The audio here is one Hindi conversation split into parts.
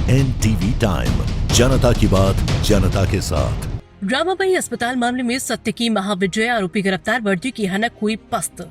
NTV टाइम, जनता की बात जनता के साथ। रामाबाई अस्पताल मामले में सत्य की महाविजय, आरोपी गिरफ्तार, वर्दी की हनक हुई पस्त।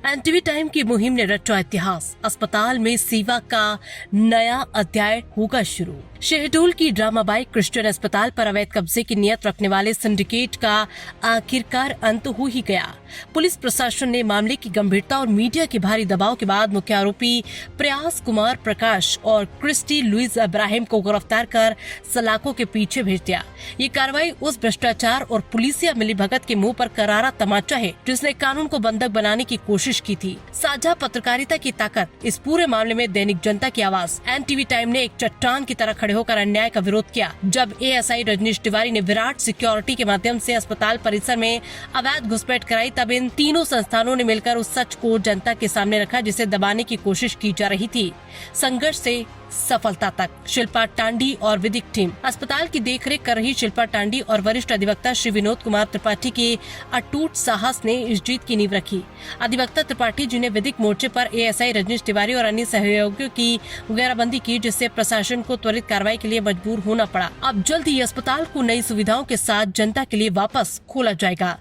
NTV टाइम की मुहिम ने रचा इतिहास, अस्पताल में सेवा का नया अध्याय होगा शुरू। शहडोल की रामाबाई क्रिश्चियन अस्पताल पर अवैध कब्जे की नियत रखने वाले सिंडिकेट का आखिरकार अंत हो ही गया। पुलिस प्रशासन ने मामले की गंभीरता और मीडिया के भारी दबाव के बाद मुख्य आरोपी प्रयास कुमार प्रकाश और क्रिस्टी लुइस इब्राहिम को गिरफ्तार कर सलाखों के पीछे भेज दिया। ये कार्रवाई उस भ्रष्टाचार और पुलिसिया मिलीभगत के मुंह पर करारा तमाचा है जिसने कानून को बंधक बनाने की कोशिश की थी। साझा पत्रकारिता की ताकत, इस पूरे मामले में दैनिक जनता की आवाज। NTV टाइम ने एक चट्टान की तरह खड़े होकर अन्याय का विरोध किया। जब ASI रजनीश तिवारी ने विराट सिक्योरिटी के माध्यम से अस्पताल परिसर में अवैध घुसपैठ कराई, तब इन तीनों संस्थानों ने मिलकर उस सच को जनता के सामने रखा जिसे दबाने की कोशिश की जा रही थी। संघर्ष से सफलता तक। शिल्पा टांडी और विधिक टीम। अस्पताल की देखरेख कर रही शिल्पा टांडी और वरिष्ठ अधिवक्ता श्री विनोद कुमार त्रिपाठी के अटूट साहस ने इस जीत की नींव रखी। अधिवक्ता त्रिपाठी जी ने विधिक मोर्चे पर ASI रजनीश तिवारी और अन्य सहयोगियों की घेराबंदी की, जिससे प्रशासन को त्वरित कार्रवाई के लिए मजबूर होना पड़ा। अब जल्द ही अस्पताल को नई सुविधाओं के साथ जनता के लिए वापस खोला जाएगा।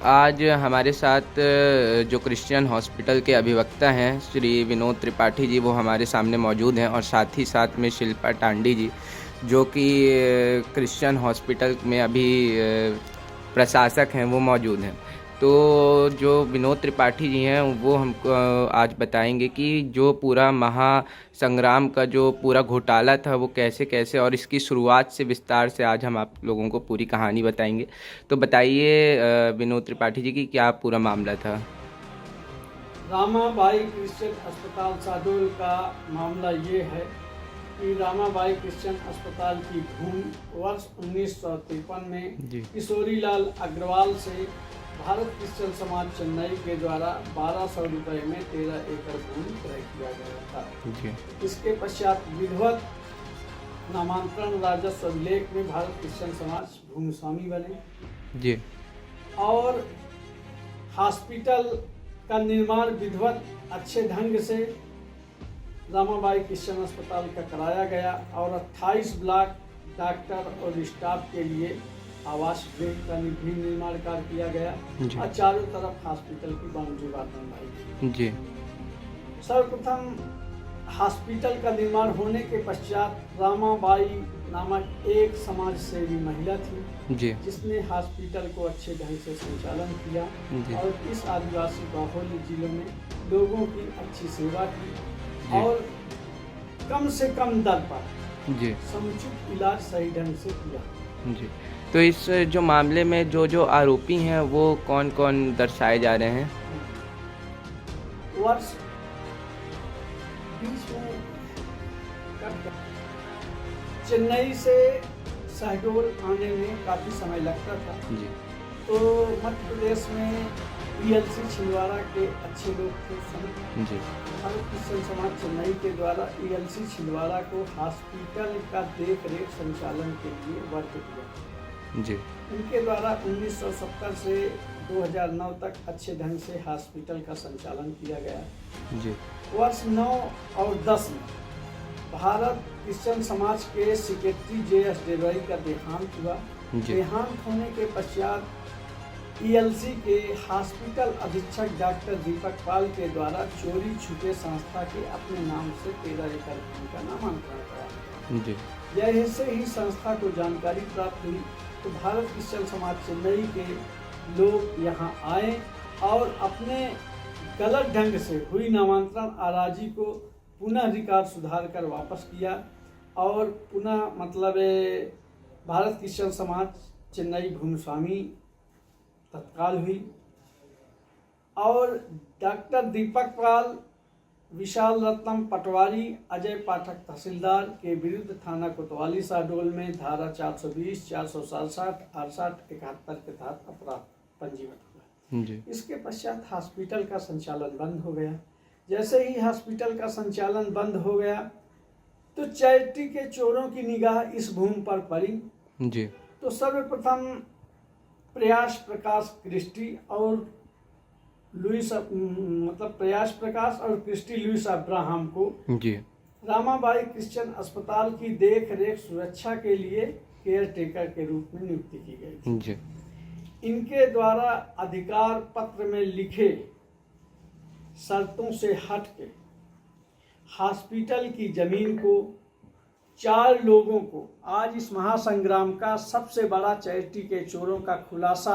आज हमारे साथ जो क्रिश्चियन हॉस्पिटल के अधिवक्ता हैं श्री विनोद त्रिपाठी जी, वो हमारे सामने मौजूद हैं, और साथ ही साथ में शिल्पा टांडी जी, जो कि क्रिश्चियन हॉस्पिटल में अभी प्रशासक हैं, वो मौजूद हैं। तो जो विनोद त्रिपाठी जी हैं वो हमको आज बताएंगे कि जो पूरा महासंग्राम का जो पूरा घोटाला था वो कैसे कैसे, और इसकी शुरुआत से विस्तार से आज हम आप लोगों को पूरी कहानी बताएंगे। तो बताइए विनोद त्रिपाठी जी की क्या पूरा मामला था। रामाबाई क्रिश्चियन अस्पताल शहडोल का मामला ये है कि रामाबाई क्रिश्चियन अस्पताल की भूमि वर्ष 1953 में किशोरीलाल अग्रवाल से भारत क्रिश्चियन समाज चेन्नई के द्वारा 1200 रुपये में 13 एकड़ भूमि क्रय किया गया था। इसके पश्चात विधिवत नामांतरण राजस्व अभिलेख में भारत क्रिश्चियन समाज भूमि स्वामी बने और हॉस्पिटल का निर्माण विधिवत अच्छे ढंग से रामाबाई क्रिश्चियन अस्पताल का कराया गया और 28 ब्लॉक डॉक्टर और स्टाफ के लिए आवास गृह का भी निर्माण कार्य किया गया और चारों तरफ हॉस्पिटल की बाउंड्री वाल बनवाई गई। सर्वप्रथम हॉस्पिटल का निर्माण होने के पश्चात रामाबाई नामक एक समाज सेवी महिला थी जिसने हॉस्पिटल को अच्छे ढंग से संचालन किया और इस आदिवासी बाहुल्य जिलों में लोगों की अच्छी सेवा की और कम से कम दर पर समुचित इलाज सही ढंग से किया। तो इस जो मामले में जो आरोपी हैं वो कौन कौन दर्शाए जा रहे हैं? वर्ष बीच में चेन्नई से शहडोल आने में काफ़ी समय लगता था तो मध्य प्रदेश में ELC छिंदवाड़ा के अच्छे लोग थे। भारत क्रिश्चियन समाज चेन्नई के द्वारा ELC छिंदवाड़ा को हॉस्पिटल का देख रेख संचालन के लिए वर्ग किया। उनके द्वारा 1970 से 2009 तक अच्छे ढंग से हॉस्पिटल का संचालन किया गया। वर्ष 9 और 10 में भारत क्रिश्चियन समाज के सेक्रेटरी JS डेलवाई का देहांत हुआ। देहांत होने के पश्चात ELC के हॉस्पिटल अधीक्षक डॉक्टर दीपक पाल के द्वारा चोरी छुपे संस्था के अपने नाम से 13 एकड़ भूमि का नामांकन कराया। जैसे ही संस्था को जानकारी प्राप्त हुई तो भारत क्रिश्चियन समाज चेन्नई के लोग यहाँ आए और अपने गलत ढंग से हुई नामांतरण आराजी को पुनः रिकॉर्ड सुधार कर वापस किया और पुनः मतलब भारत क्रिश्चियन समाज चेन्नई भूमि स्वामी तत्काल हुई और डॉक्टर दीपक पाल, विशाल रत्नम पटवारी, अजय पाठक तहसीलदार के विरुद्ध थाना कोतवाली शहडोल में धारा 420, 467, 68, 71 के तहत अपराध पंजीबद्ध हुआ। इसके पश्चात हॉस्पिटल का संचालन बंद हो गया। जैसे ही हॉस्पिटल का संचालन बंद हो गया तो चैरिटी के चोरों की निगाह इस भूमि पर पड़ी तो सर्वप्रथम प्रयास प्रकाश क्रिस्टी और प्रयास प्रकाश और क्रिस्टी लुइस अब्राहम को जी रामाबाई क्रिश्चियन अस्पताल की देख रेख सुरक्षा के लिए केयर टेकर के रूप में नियुक्ति की गई थी। जी इनके द्वारा अधिकार पत्र में लिखे शर्तों से हटके हॉस्पिटल की जमीन को 4 लोगों को आज इस महासंग्राम का सबसे बड़ा चैरिटी के चोरों का खुलासा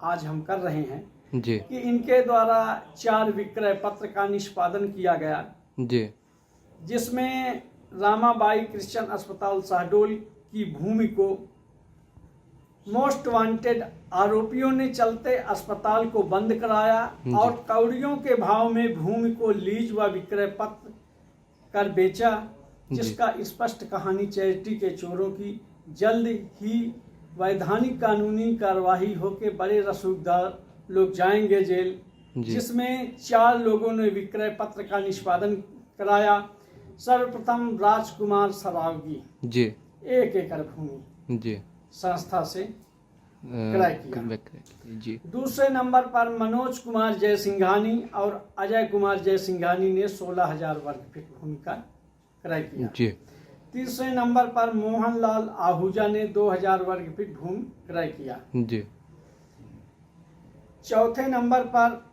आज हम कर रहे हैं जी कि इनके द्वारा 4 विक्रय पत्र का निष्पादन किया गया, जी जिसमें रामाबाई क्रिश्चियन अस्पताल शहडोल की भूमि को मोस्ट वांटेड आरोपियों ने चलते अस्पताल को बंद कराया और कौड़ियों के भाव में भूमि को लीज व विक्रय पत्र कर बेचा, जिसका स्पष्ट कहानी चैरिटी के चोरों की जल्द ही वैधानिक कानूनी कार्यवाही होकर बड़े रसूखदार लोग जाएंगे जेल, जिसमें 4 लोगों ने विक्रय पत्र का निष्पादन कराया। सर्वप्रथम राजकुमार सरावगी जी 1 एकड़ भूमि जी संस्था से क्रय किया। जी दूसरे नंबर पर मनोज कुमार जयसिंघानी और अजय कुमार जयसिंघानी ने 16,000 वर्ग फीट भूमि का क्रय किया। जी तीसरे नंबर पर मोहनलाल आहूजा ने 2,000 वर्ग फीट भूमि क्रय किया। जी चौथे नंबर पर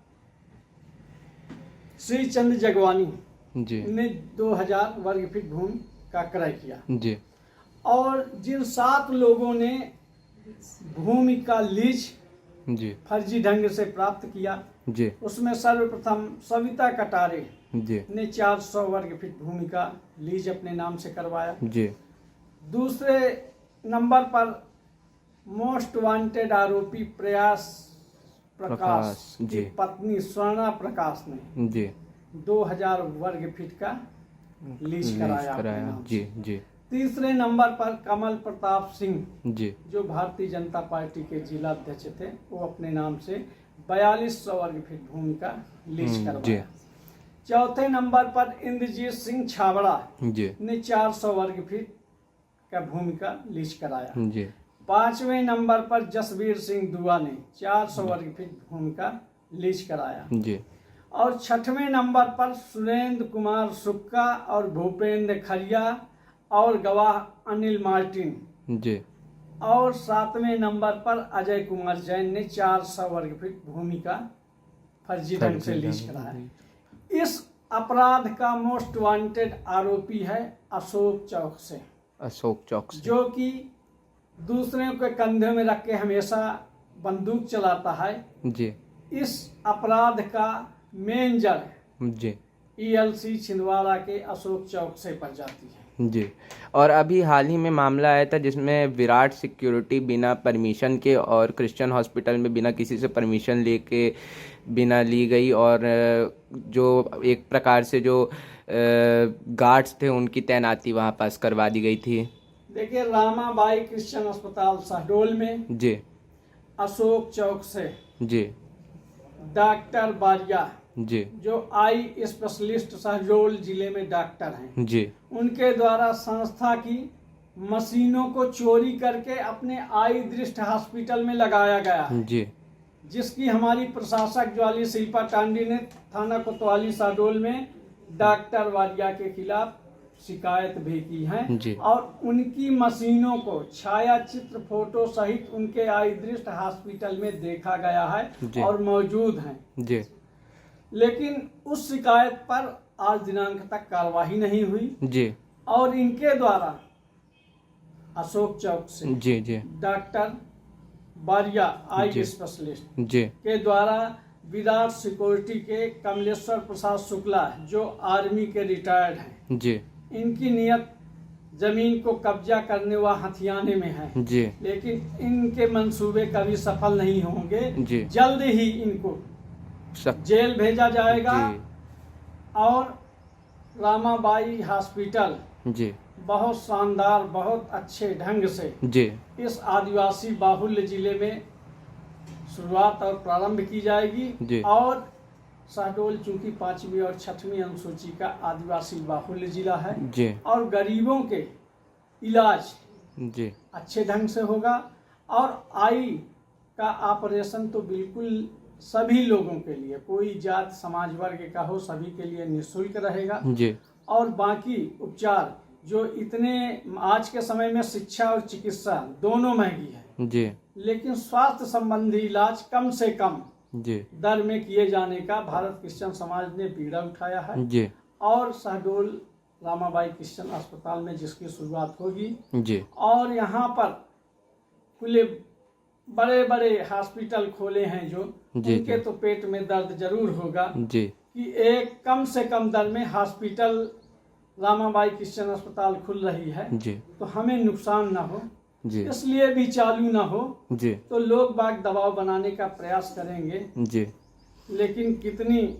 श्री चंद जगवानी जी ने 2,000 वर्ग फीट भूमि का क्रय किया। जी और जिन 7 लोगों ने भूमि का लीज जी फर्जी ढंग से प्राप्त किया, जी उसमें सर्वप्रथम सविता कटारे जी ने 400 वर्ग फीट भूमि का लीज अपने नाम से करवाया। जी दूसरे नंबर पर मोस्ट वांटेड आरोपी प्रयास प्रकाश जी। की पत्नी स्वर्णा प्रकाश ने जी 2,000 वर्ग फीट का लीज कराया अपने नाम जी से। जी तीसरे नंबर पर कमल प्रताप सिंह जी जो भारतीय जनता पार्टी के जिला अध्यक्ष थे, वो अपने नाम से 4200 वर्ग फीट भूमि का लीज करवाया। चौथे नंबर पर इंद्रजीत सिंह छाबड़ा जी ने 400 वर्ग फीट का भूमि का लीज कराया। जी पांचवें नंबर पर जसवीर सिंह दुआ ने 400 वर्ग फीट भूमि का लीज कराया। जी और छठवें नंबर पर सुरेंद्र कुमार सुक्का और भूपेंद्र खरिया और गवाह अनिल मार्टिन जी और 7वें नंबर पर अजय कुमार जैन ने 400 वर्ग फीट भूमि का फर्जी ढंग से लीज कराया। इस अपराध का मोस्ट वांटेड आरोपी है अशोक चौक से, जो कि दूसरे के कंधे में रख के हमेशा बंदूक चलाता है। जी इस अपराध का मेन जड़ जी ELC छिंदवाड़ा के अशोक चौक से पड़ जाती है। जी और अभी हाल ही में मामला आया था जिसमें विराट सिक्योरिटी बिना परमिशन के और क्रिश्चियन हॉस्पिटल में बिना किसी से परमिशन लेके बिना ली गई, और जो एक प्रकार से जो गार्ड्स थे उनकी तैनाती वहाँ पास करवा दी गई थी। देखिए, रामाबाई क्रिश्चियन अस्पताल शहडोल में जी अशोक चौक से जी डॉक्टर बारिया जी जो आई स्पेशलिस्ट शहडोल जिले में डॉक्टर हैं, जी उनके द्वारा संस्था की मशीनों को चोरी करके अपने आई दृष्ट हॉस्पिटल में लगाया गया है, जी जिसकी हमारी प्रशासक ज्वाली शिल्पा टांडी ने थाना कोतवाली शहडोल में डॉक्टर वारिया के खिलाफ शिकायत भी की है। जी। और उनकी मशीनों को छाया चित्र फोटो सहित उनके आई दृष्ट हॉस्पिटल में देखा गया जी। है और मौजूद हैं। जी लेकिन उस शिकायत पर आज दिनांक तक कार्रवाई नहीं हुई जी और इनके द्वारा अशोक चौक से जी जी डॉक्टर बारिया आई जी। स्पेशलिस्ट जी के द्वारा विराट सिक्योरिटी के कमलेश्वर प्रसाद शुक्ला जो आर्मी के रिटायर्ड हैं, जी इनकी नियत जमीन को कब्जा करने व हथियाने में है। जी लेकिन इनके मंसूबे कभी सफल नहीं होंगे। जी। जल्द ही इनको जेल भेजा जाएगा जी और रामाबाई हॉस्पिटल जी बहुत शानदार, बहुत अच्छे ढंग से जी इस आदिवासी बाहुल्य जिले में शुरुआत और प्रारंभ की जाएगी। जी। और शहडोल चूंकि 5वीं और 6वीं अनुसूची का आदिवासी बाहुल्य जिला है जी और गरीबों के इलाज जी अच्छे ढंग से होगा। और आई का ऑपरेशन तो बिल्कुल सभी लोगों के लिए, कोई जात समाज वर्ग का हो, सभी के लिए निःशुल्क रहेगा जी और बाकी उपचार जो इतने आज के समय में शिक्षा और चिकित्सा दोनों महंगी है जी लेकिन स्वास्थ्य संबंधी इलाज कम से कम जी दर में किए जाने का भारत क्रिश्चियन समाज ने बीड़ा उठाया है जी और शहडोल रामाबाई क्रिश्चियन अस्पताल में जिसकी शुरुआत होगी जी और यहाँ पर खुले बड़े बड़े हॉस्पिटल खोले हैं जो जी, उनके तो पेट में दर्द जरूर होगा जी कि एक कम से कम दर में हॉस्पिटल रामाबाई क्रिश्चियन अस्पताल खुल रही है जी तो हमें नुकसान ना हो, जी इसलिए भी चालू ना हो जी तो लोग बाग दबाव बनाने का प्रयास करेंगे, जी लेकिन कितनी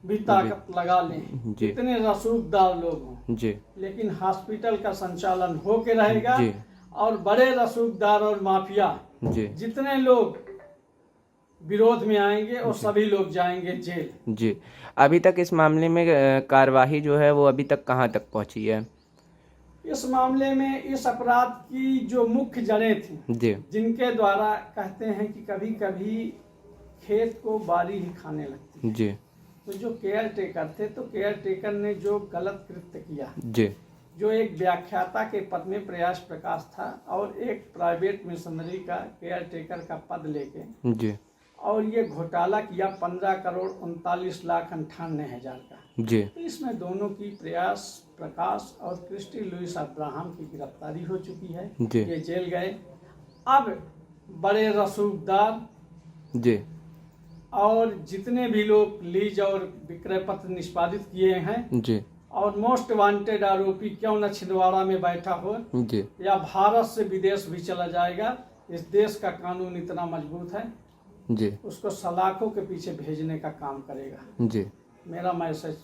भी ताकत लगा लें, जी कितने रसूखदार लोग हों, जी लेकिन हॉस्पिटल का संचालन हो के रहेगा जी और बड़े रसूखदार और माफिया जी जितने लोग विरोध में आएंगे और सभी लोग जाएंगे जेल। जी अभी तक इस मामले में कार्यवाही जो है वो अभी तक कहाँ तक पहुँची है? इस मामले में इस अपराध की जो मुख्य जड़ें थी जी जिनके द्वारा कहते हैं कि कभी कभी खेत को बारी ही खाने लगती है, जी तो जो केयर टेकर थे तो केयर टेकर ने जो गलत कृत्य किया, जी जो एक व्याख्याता के पद में प्रयास प्रकाश था और एक प्राइवेट मिशनरी का केयर टेकर का पद लेके जी और ये घोटाला किया 15,39,98,000 का। जी तो इसमें दोनों की प्रयास प्रकाश और क्रिस्टी लुइस अब्राहम की गिरफ्तारी हो चुकी है, जी। ये जेल गए। अब बड़े रसूखदार जी और जितने भी लोग लीज और विक्रय पत्र निष्पादित किए हैं जी और मोस्ट वांटेड आरोपी क्यों न छिंदवाड़ा में बैठा हो जी या भारत से विदेश भी चला जाएगा, इस देश का कानून इतना मजबूत है जी उसको सलाखों के पीछे भेजने का काम करेगा। जी मेरा मैसेज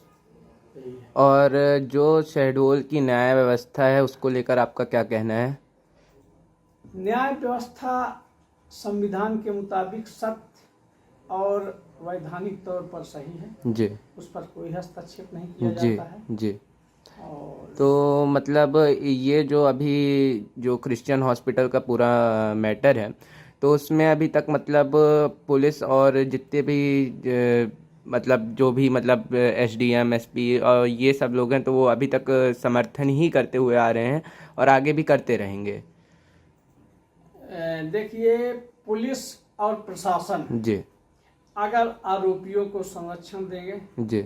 यही है। और जो शहडोल की न्याय व्यवस्था है उसको लेकर आपका क्या कहना है? न्याय व्यवस्था संविधान के मुताबिक सत्य और वैधानिक तौर पर सही है, जी उस पर कोई हस्तक्षेप नहीं किया जी जाता है। जी और तो मतलब ये जो अभी जो क्रिश्चियन हॉस्पिटल का पूरा मैटर है तो उसमें अभी तक मतलब पुलिस और जितने भी मतलब जो भी मतलब SDM SP और ये सब लोग हैं तो वो अभी तक समर्थन ही करते हुए आ रहे हैं और आगे भी करते रहेंगे। देखिए पुलिस और प्रशासन जी अगर आरोपियों को संरक्षण देंगे, जी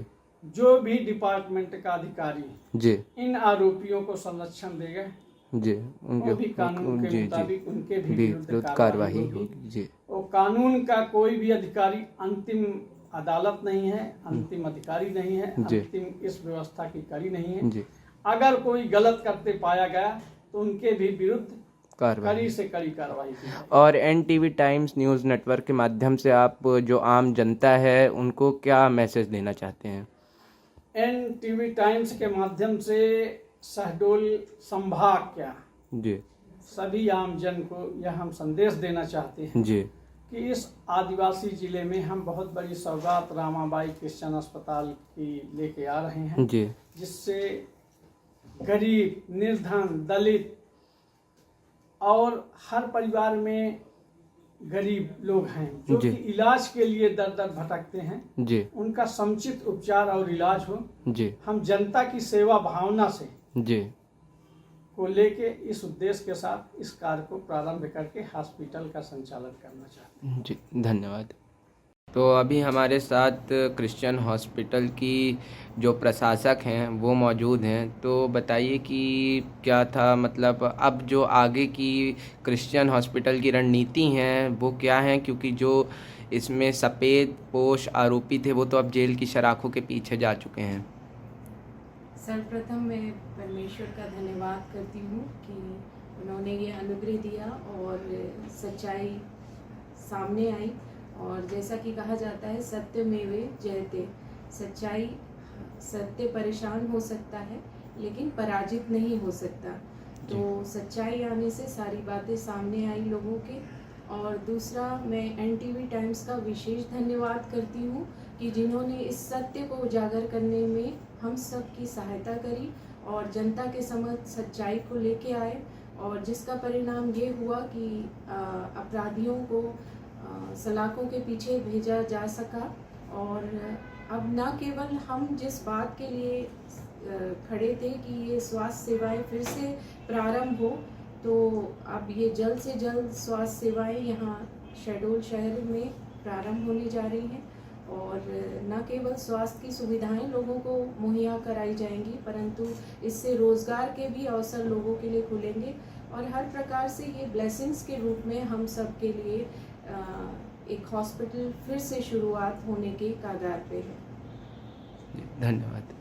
जो भी डिपार्टमेंट का अधिकारी जी इन आरोपियों को संरक्षण देगा जी वो भी कानून के जी मुताबिक उनके भी विरुद्ध विरुद्ध कार्रवाई होगी। होगी। जी वो कानून का कोई भी अधिकारी अंतिम अदालत नहीं है, अंतिम अधिकारी नहीं है, जी। अंतिम इस व्यवस्था की कड़ी नहीं है। जी अगर कोई गलत करते पाया गया तो उनके भी विरुद्ध कार्रवाई। कड़ी से कड़ी कार्रवाई की जाए। और NTV टाइम्स न्यूज़ नेटवर्क के माध्यम से आप जो आम जनता है उनको क्या मैसेज देना चाहते हैं? NTV टाइम्स के माध्यम से शहडोल संभाग क्या जी सभी आम जन को यह हम संदेश देना चाहते हैं जी कि इस आदिवासी जिले में हम बहुत बड़ी सौगात रामाबाई क्रिश्चियन अस्पताल की लेके आ रहे हैं, जी जिससे गरीब, निर्धन, दलित और हर परिवार में गरीब लोग हैं जो जी। कि इलाज के लिए दर दर भटकते हैं, जी उनका समुचित उपचार और इलाज हो। जी हम जनता की सेवा भावना से जी को लेके इस उद्देश्य के साथ इस कार्य को प्रारंभ करके हॉस्पिटल का संचालन करना चाहते हैं। जी धन्यवाद। तो अभी हमारे साथ क्रिश्चियन हॉस्पिटल की जो प्रशासक हैं वो मौजूद हैं, तो बताइए कि क्या था मतलब अब जो आगे की क्रिश्चियन हॉस्पिटल की रणनीति हैं वो क्या हैं, क्योंकि जो इसमें सफ़ेद पोश आरोपी थे वो तो अब जेल की सलाखों के पीछे जा चुके हैं। सर्वप्रथम मैं परमेश्वर का धन्यवाद करती हूँ कि उन्होंने ये अनुग्रह दिया और सच्चाई सामने आई। और जैसा कि कहा जाता है सत्यमेव जयते, सच्चाई सत्य परेशान हो सकता है लेकिन पराजित नहीं हो सकता। तो सच्चाई आने से सारी बातें सामने आई लोगों के। और दूसरा मैं NTV टाइम्स का विशेष धन्यवाद करती हूँ कि जिन्होंने इस सत्य को उजागर करने में हम सब की सहायता करी और जनता के समक्ष सच्चाई को लेके आए। और जिसका परिणाम ये हुआ कि अपराधियों को सलाखों के पीछे भेजा जा सका। और अब न केवल हम जिस बात के लिए खड़े थे कि ये स्वास्थ्य सेवाएं फिर से प्रारंभ हो, तो अब ये जल्द से जल्द स्वास्थ्य सेवाएं यहाँ शहडोल शहर में प्रारंभ होने जा रही हैं। और न केवल स्वास्थ्य की सुविधाएं लोगों को मुहैया कराई जाएंगी, परंतु इससे रोज़गार के भी अवसर लोगों के लिए खुलेंगे। और हर प्रकार से ये ब्लेसिंग्स के रूप में हम सब के लिए एक हॉस्पिटल फिर से शुरुआत होने के कगार पे है। धन्यवाद।